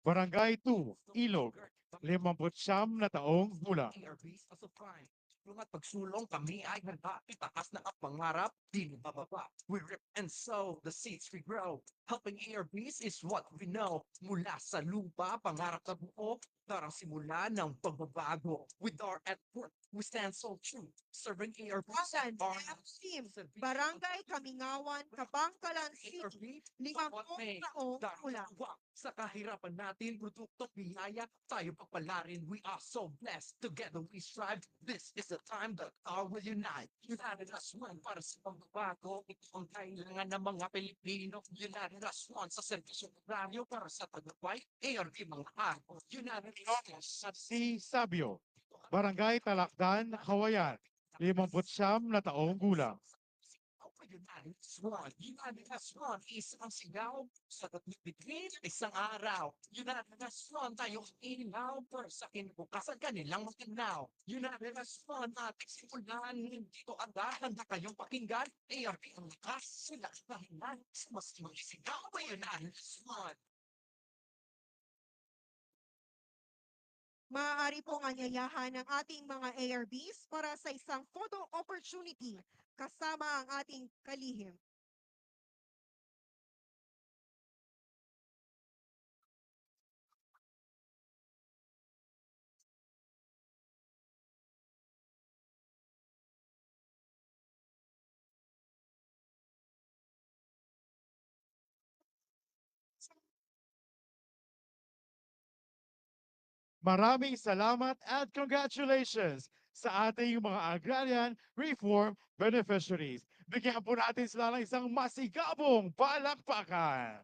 Barangay 2, Ilog, 59 na taong gulang. ARVs as of crime. Tulong at pagsulong kami ay handa. Itaas na ang pangarap, di na bababa. We rip and sow, the seeds we grow. Helping ARVs is what we know. Mula sa lupa, pangarap na buo. Darang simula ng pagbabago. With our effort, we stand so true. Serving ARVs Asan, our Team, Barangay Kamingawan, Kabangkalan City, ARV, 50 taong gulang. sa kahirapan natin, produktong biyaya, tayo pagpalarin. We are so blessed. Together we strive. This is the time that all will unite. United as one para sa pagbabago. Ito ang kailangan ng mga Pilipino. United as one sa servisyo ng radyo para sa tagumpay. ARV mga ako. United as one. Si Sabio, Barangay Talakdan, Kawayan, 59 na taong gulang. United as one. United as one. Isang sigaw sa between isang araw. United as one. Tayong ilaw para sa kinabukasan kanilang matinaw. United as one. Ating simulan. Hindi to agad. Handa kayong pakinggan. ARP ang lakas. Sila ang dahilan. Mas magsigaw ay United as one. Maaari pong anyayahan ng ating mga ARBs para sa isang photo opportunity kasama ang ating kalihim. Maraming salamat at congratulations sa ating mga agrarian reform beneficiaries. Bigyan po natin sila ng isang masigabong palakpakan.